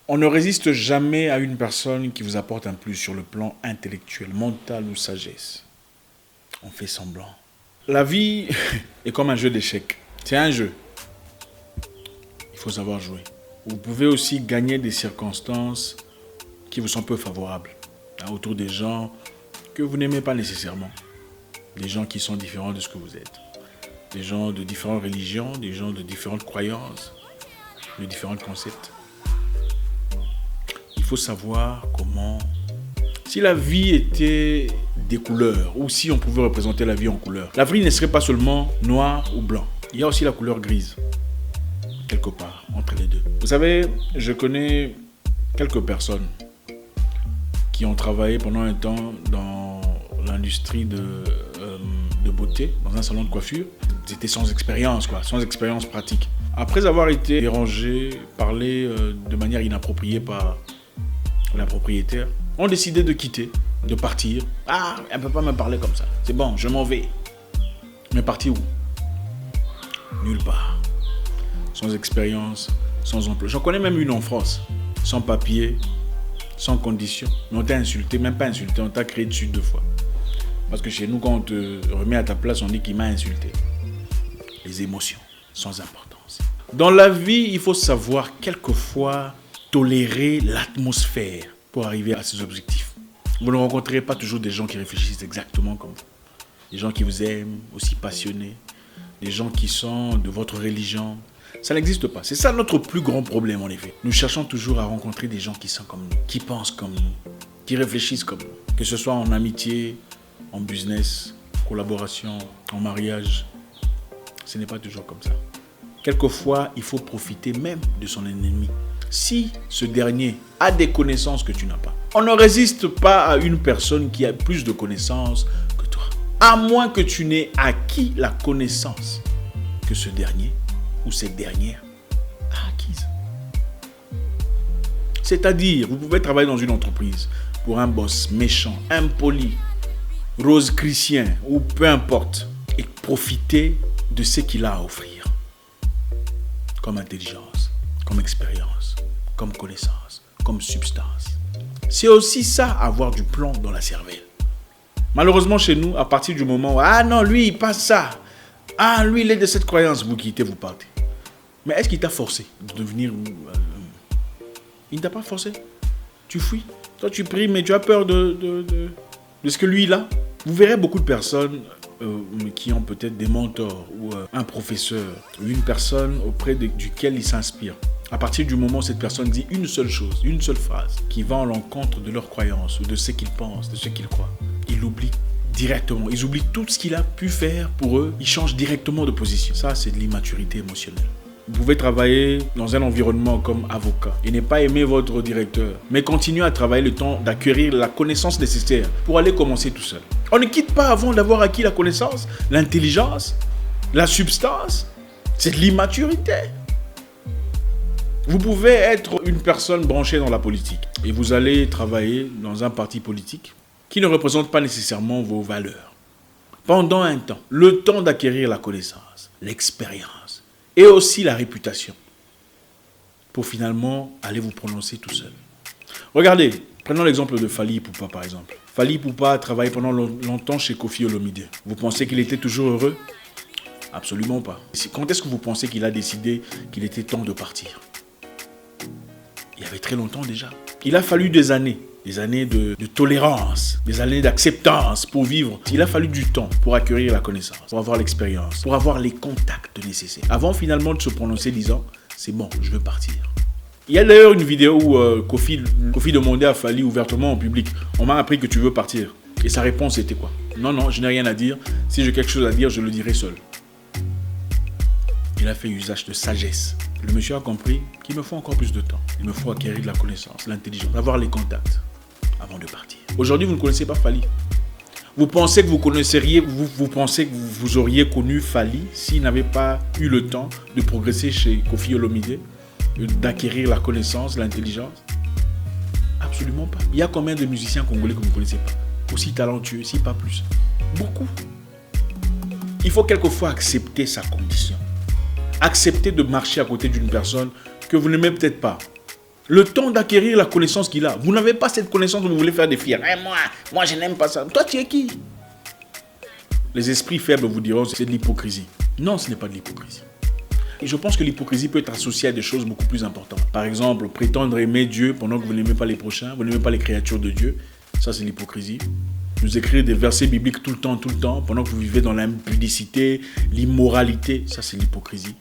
On ne résiste jamais à une personne qui vous apporte un plus sur le plan intellectuel, mental ou sagesse. On fait semblant. La vie est comme un jeu d'échecs. C'est un jeu. Il faut savoir jouer. Vous pouvez aussi gagner des circonstances qui vous sont peu favorables. Autour des gens que vous n'aimez pas nécessairement. Des gens qui sont différents de ce que vous êtes. Des gens de différentes religions, des gens de différentes croyances, de différents concepts. Il faut savoir comment... Si la vie était des couleurs, ou si on pouvait représenter la vie en couleurs, la vie ne serait pas seulement noir ou blanc. Il y a aussi la couleur grise, quelque part, entre les deux. Vous savez, je connais quelques personnes qui ont travaillé pendant un temps dans l'industrie de beauté, dans un salon de coiffure. Ils étaient sans expérience, sans expérience pratique. Après avoir été dérangés, parlés de manière inappropriée par la propriétaire, ont décidé de quitter, de partir. Ah, elle ne peut pas me parler comme ça. C'est bon, je m'en vais. Mais partir où? Nulle part. Sans expérience, sans emploi. J'en connais même une en France. Sans papier, sans condition. Mais on t'a insulté, même pas insulté, on t'a créé dessus 2 fois. Parce que chez nous, quand on te remet à ta place, on dit qu'il m'a insulté. Les émotions, sans importance. Dans la vie, il faut savoir quelquefois tolérer l'atmosphère pour arriver à ses objectifs. Vous ne rencontrerez pas toujours des gens qui réfléchissent exactement comme vous. Des gens qui vous aiment, aussi passionnés. Des gens qui sont de votre religion. Ça n'existe pas. C'est ça notre plus grand problème en effet. Nous cherchons toujours à rencontrer des gens qui sont comme nous, qui pensent comme nous, qui réfléchissent comme nous. Que ce soit en amitié, en business, collaboration, en mariage. Ce n'est pas toujours comme ça. Quelquefois, il faut profiter même de son ennemi. Si ce dernier a des connaissances que tu n'as pas. On ne résiste pas à une personne qui a plus de connaissances que toi. À moins que tu n'aies acquis la connaissance que ce dernier ou cette dernière a acquise. C'est-à-dire, vous pouvez travailler dans une entreprise pour un boss méchant, impoli, rose-chrétien ou peu importe et profiter de ce qu'il a à offrir. Comme intelligence, comme expérience, comme connaissance, comme substance. C'est aussi ça, avoir du plomb dans la cervelle. Malheureusement, chez nous, à partir du moment où, ah non, lui, il passe ça. Ah, lui, il est de cette croyance. Vous quittez, vous partez. Mais est-ce qu'il t'a forcé de devenir... Il ne t'a pas forcé. Tu fuis. Toi, tu pries, mais tu as peur de ce que lui, il a. Vous verrez beaucoup de personnes qui ont peut-être des mentors ou un professeur ou une personne auprès duquel ils s'inspirent. À partir du moment où cette personne dit une seule chose, une seule phrase, qui va à l'encontre de leurs croyances ou de ce qu'ils pensent, de ce qu'ils croient, ils l'oublient directement. Ils oublient tout ce qu'il a pu faire pour eux. Ils changent directement de position. Ça, c'est de l'immaturité émotionnelle. Vous pouvez travailler dans un environnement comme avocat et ne pas aimer votre directeur, mais continuer à travailler le temps d'acquérir la connaissance nécessaire pour aller commencer tout seul. On ne quitte pas avant d'avoir acquis la connaissance, l'intelligence, la substance. C'est de l'immaturité. Vous pouvez être une personne branchée dans la politique et vous allez travailler dans un parti politique qui ne représente pas nécessairement vos valeurs. Pendant un temps, le temps d'acquérir la connaissance, l'expérience et aussi la réputation pour finalement aller vous prononcer tout seul. Regardez, prenons l'exemple de Fally Ipupa par exemple. Fally Ipupa a travaillé pendant longtemps chez Koffi Olomide. Vous pensez qu'il était toujours heureux? Absolument pas. Quand est-ce que vous pensez qu'il a décidé qu'il était temps de partir? Il y avait très longtemps déjà. Il a fallu des années de tolérance, des années d'acceptance pour vivre. Il a fallu du temps pour acquérir la connaissance, pour avoir l'expérience, pour avoir les contacts nécessaires. Avant finalement de se prononcer disant, c'est bon, je veux partir. Il y a d'ailleurs une vidéo où Koffi demandait à Fally ouvertement en public, on m'a appris que tu veux partir. Et sa réponse était quoi? Non, je n'ai rien à dire. Si j'ai quelque chose à dire, je le dirai seul. Il a fait usage de sagesse. Le monsieur a compris qu'il me faut encore plus de temps. Il me faut acquérir de la connaissance, l'intelligence, avoir les contacts avant de partir. Aujourd'hui, vous ne connaissez pas Fally. Vous pensez que vous connaisseriez, vous pensez que vous auriez connu Fally s'il n'avait pas eu le temps de progresser chez Koffi Olomide, d'acquérir la connaissance, l'intelligence? Absolument pas. Il y a combien de musiciens congolais que vous ne connaissez pas? Aussi talentueux, si pas plus. Beaucoup. Il faut quelquefois accepter sa condition. Accepter de marcher à côté d'une personne que vous n'aimez peut-être pas. Le temps d'acquérir la connaissance qu'il a. Vous n'avez pas cette connaissance, vous voulez faire des fiers. Eh, moi, je n'aime pas ça. Toi, tu es qui? Les esprits faibles vous diront c'est de l'hypocrisie. Non, ce n'est pas de l'hypocrisie. Et je pense que l'hypocrisie peut être associée à des choses beaucoup plus importantes. Par exemple, prétendre aimer Dieu pendant que vous n'aimez pas les prochains, vous n'aimez pas les créatures de Dieu. Ça, c'est l'hypocrisie. Nous écrire des versets bibliques tout le temps, pendant que vous vivez dans l'impudicité, l'immoralité. Ça, c'est l'hypocrisie.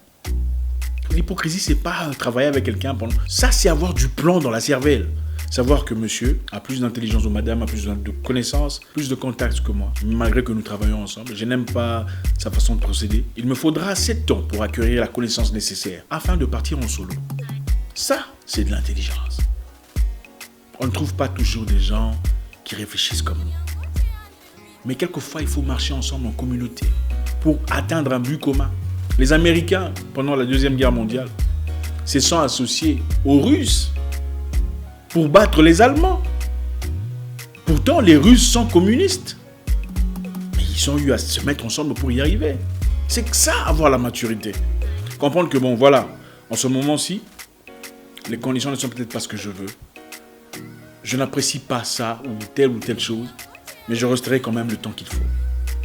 L'hypocrisie, c'est pas travailler avec quelqu'un pendant... Ça, c'est avoir du plomb dans la cervelle. Savoir que monsieur a plus d'intelligence ou madame a plus de connaissances, plus de contacts que moi. Malgré que nous travaillons ensemble, je n'aime pas sa façon de procéder. Il me faudra assez de temps pour acquérir la connaissance nécessaire afin de partir en solo. Ça, c'est de l'intelligence. On ne trouve pas toujours des gens qui réfléchissent comme nous. Mais quelquefois, il faut marcher ensemble en communauté pour atteindre un but commun. Les Américains, pendant la Deuxième Guerre mondiale, se sont associés aux Russes pour battre les Allemands. Pourtant, les Russes sont communistes. Mais ils ont eu à se mettre ensemble pour y arriver. C'est que ça, avoir la maturité. Comprendre que, bon, voilà, en ce moment-ci, les conditions ne sont peut-être pas ce que je veux. Je n'apprécie pas ça ou telle chose, mais je resterai quand même le temps qu'il faut.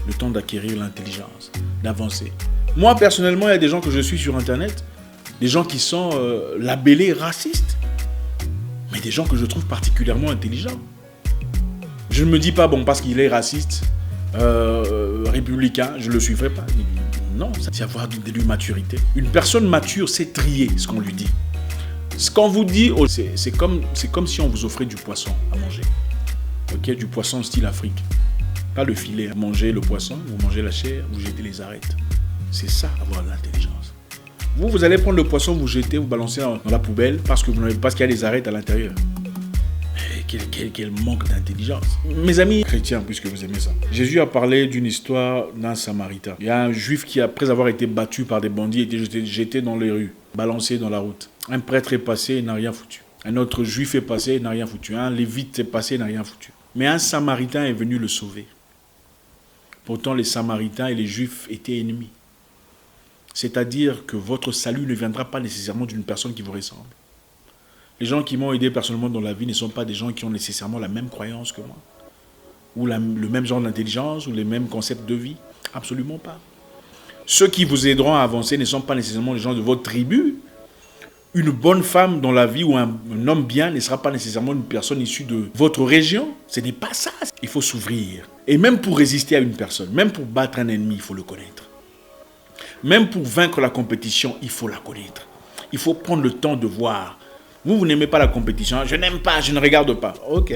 Le temps d'acquérir l'intelligence, d'avancer. Moi, personnellement, il y a des gens que je suis sur Internet, des gens qui sont labellés racistes, mais des gens que je trouve particulièrement intelligents. Je ne me dis pas, bon, parce qu'il est raciste, républicain, je ne le suivrai pas. Non, c'est avoir de l'immaturité. Une personne mature sait trier ce qu'on lui dit. Ce qu'on vous dit, c'est comme si on vous offrait du poisson à manger. Ok, du poisson style Afrique. Pas le filet. Vous mangez le poisson, vous mangez la chair, vous jetez les arêtes. C'est ça, avoir de l'intelligence. Vous allez prendre le poisson, vous jetez, vous balancez dans la poubelle parce qu'il y a des arêtes à l'intérieur. Quel manque d'intelligence. Mes amis chrétiens, puisque vous aimez ça. Jésus a parlé d'une histoire d'un Samaritain. Il y a un juif qui, après avoir été battu par des bandits, était jeté dans les rues, balancé dans la route. Un prêtre est passé, il n'a rien foutu. Un autre juif est passé, il n'a rien foutu. Un lévite est passé, il n'a rien foutu. Mais un Samaritain est venu le sauver. Pourtant, les Samaritains et les Juifs étaient ennemis. C'est-à-dire que votre salut ne viendra pas nécessairement d'une personne qui vous ressemble. Les gens qui m'ont aidé personnellement dans la vie ne sont pas des gens qui ont nécessairement la même croyance que moi, ou le même genre d'intelligence, ou les mêmes concepts de vie. Absolument pas. Ceux qui vous aideront à avancer ne sont pas nécessairement les gens de votre tribu. Une bonne femme dans la vie ou un homme bien ne sera pas nécessairement une personne issue de votre région. Ce n'est pas ça. Il faut s'ouvrir. Et même pour résister à une personne, même pour battre un ennemi, il faut le connaître. Même pour vaincre la compétition, il faut la connaître. Il faut prendre le temps de voir. Vous n'aimez pas la compétition. Je n'aime pas, je ne regarde pas. Ok.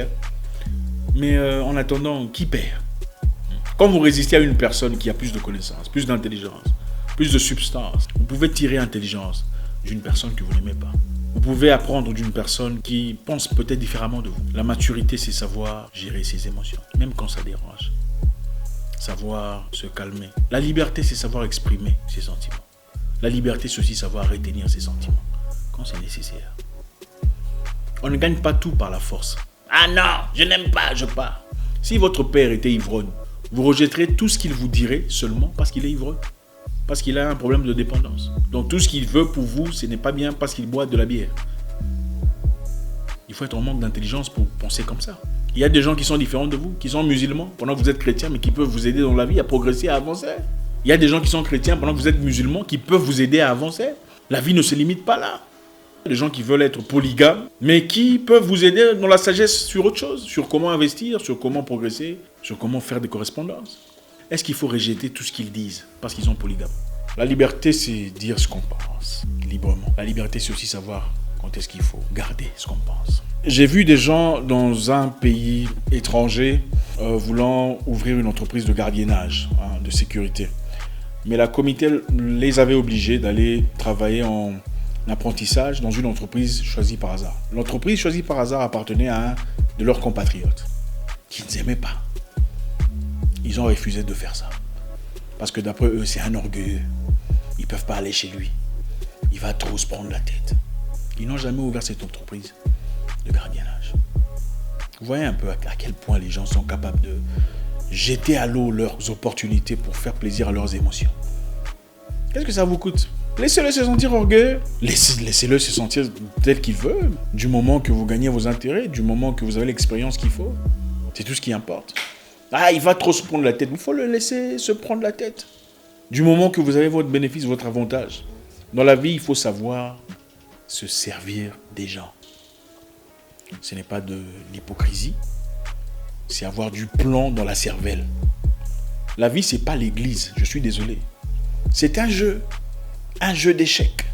Mais en attendant, qui perd? Quand vous résistez à une personne qui a plus de connaissances, plus d'intelligence, plus de substance, vous pouvez tirer intelligence d'une personne que vous n'aimez pas. Vous pouvez apprendre d'une personne qui pense peut-être différemment de vous. La maturité, c'est savoir gérer ses émotions, même quand ça dérange. Savoir se calmer. La liberté, c'est savoir exprimer ses sentiments. La liberté, c'est aussi savoir retenir ses sentiments quand c'est nécessaire. On ne gagne pas tout par la force. Ah non, je n'aime pas, je pars. Si votre père était ivrogne, vous rejetterez tout ce qu'il vous dirait seulement parce qu'il est ivrogne. Parce qu'il a un problème de dépendance. Donc tout ce qu'il veut pour vous, ce n'est pas bien parce qu'il boit de la bière. Il faut être en manque d'intelligence pour penser comme ça. Il y a des gens qui sont différents de vous, qui sont musulmans pendant que vous êtes chrétien, mais qui peuvent vous aider dans la vie à progresser, à avancer. Il y a des gens qui sont chrétiens pendant que vous êtes musulmans, qui peuvent vous aider à avancer. La vie ne se limite pas là. Il y a des gens qui veulent être polygames, mais qui peuvent vous aider dans la sagesse sur autre chose, sur comment investir, sur comment progresser, sur comment faire des correspondances. Est-ce qu'il faut rejeter tout ce qu'ils disent parce qu'ils sont polygames? La liberté, c'est dire ce qu'on pense, librement. La liberté, c'est aussi savoir quand est-ce qu'il faut garder ce qu'on pense. J'ai vu des gens dans un pays étranger voulant ouvrir une entreprise de gardiennage, de sécurité. Mais la comité les avait obligés d'aller travailler en apprentissage dans une entreprise choisie par hasard. L'entreprise choisie par hasard appartenait à un de leurs compatriotes qu'ils n'aimaient pas. Ils ont refusé de faire ça. Parce que d'après eux, c'est un orgueilleux. Ils ne peuvent pas aller chez lui. Il va trop se prendre la tête. Ils n'ont jamais ouvert cette entreprise de gardiennage. Vous voyez un peu à quel point les gens sont capables de jeter à l'eau leurs opportunités pour faire plaisir à leurs émotions. Qu'est-ce que ça vous coûte? Laissez-le se sentir orgueilleux. Laissez-le se sentir tel qu'il veut. Du moment que vous gagnez vos intérêts, du moment que vous avez l'expérience qu'il faut. C'est tout ce qui importe. Ah, il va trop se prendre la tête. Il faut le laisser se prendre la tête. Du moment que vous avez votre bénéfice, votre avantage. Dans la vie, il faut savoir se servir des gens. Ce n'est pas de l'hypocrisie. C'est avoir du plomb dans la cervelle. La vie, ce n'est pas l'église. Je suis désolé. C'est un jeu d'échecs.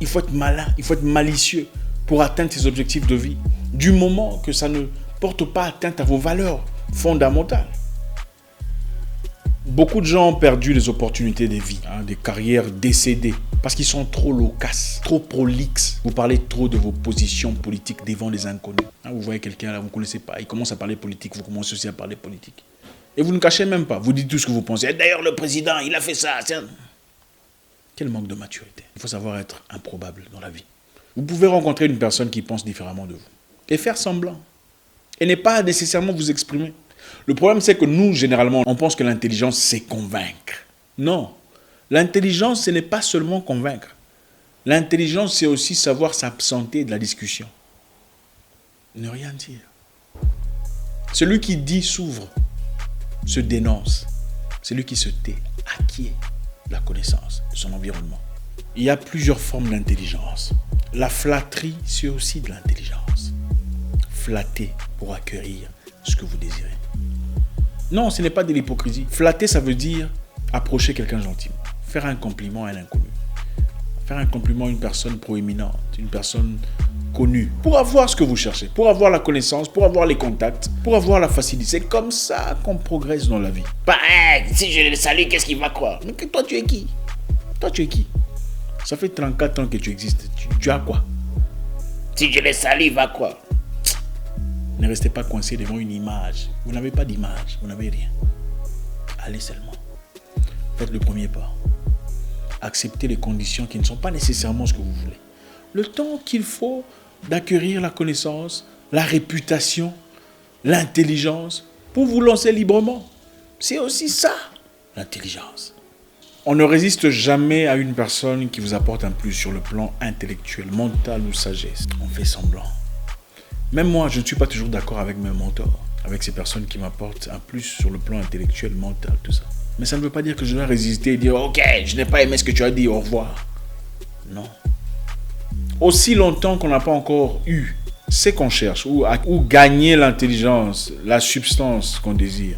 Il faut être malin, il faut être malicieux pour atteindre ses objectifs de vie. Du moment que ça ne porte pas atteinte à vos valeurs fondamentales. Beaucoup de gens ont perdu les opportunités de vie, des carrières décédées, parce qu'ils sont trop loquaces, trop prolixes. Vous parlez trop de vos positions politiques devant les inconnus. Vous voyez quelqu'un là, vous ne connaissez pas, il commence à parler politique, vous commencez aussi à parler politique. Et vous ne cachez même pas, vous dites tout ce que vous pensez. Et d'ailleurs, le président, il a fait ça. Tiens. Quel manque de maturité. Il faut savoir être improbable dans la vie. Vous pouvez rencontrer une personne qui pense différemment de vous et faire semblant. Et ne pas nécessairement vous exprimer. Le problème, c'est que nous, généralement, on pense que l'intelligence, c'est convaincre. Non. L'intelligence, ce n'est pas seulement convaincre. L'intelligence, c'est aussi savoir s'absenter de la discussion. Ne rien dire. Celui qui dit s'ouvre, se dénonce. Celui qui se tait acquiert la connaissance de son environnement. Il y a plusieurs formes d'intelligence. La flatterie, c'est aussi de l'intelligence. Flatter pour accueillir ce que vous désirez. Non, ce n'est pas de l'hypocrisie. Flatter, ça veut dire approcher quelqu'un gentiment. Faire un compliment à un inconnu. Faire un compliment à une personne proéminente, une personne connue. Pour avoir ce que vous cherchez, pour avoir la connaissance, pour avoir les contacts, pour avoir la facilité. C'est comme ça qu'on progresse dans la vie. Bah, si je le salue, qu'est-ce qu'il va croire? Mais toi, tu es qui? Toi, tu es qui? Ça fait 34 ans que tu existes. Tu as quoi? Si je le salue, il va croire. Ne restez pas coincé devant une image. Vous n'avez pas d'image, vous n'avez rien. Allez seulement. Faites le premier pas. Acceptez les conditions qui ne sont pas nécessairement ce que vous voulez. Le temps qu'il faut d'acquérir la connaissance, la réputation, l'intelligence pour vous lancer librement. C'est aussi ça, l'intelligence. On ne résiste jamais à une personne qui vous apporte un plus sur le plan intellectuel, mental ou sagesse. On fait semblant. Même moi, je ne suis pas toujours d'accord avec mes mentors, avec ces personnes qui m'apportent un plus sur le plan intellectuel, mental, tout ça. Mais ça ne veut pas dire que je dois résister et dire « Ok, je n'ai pas aimé ce que tu as dit, au revoir ». Non. Aussi longtemps qu'on n'a pas encore eu ce qu'on cherche ou gagner l'intelligence, la substance qu'on désire,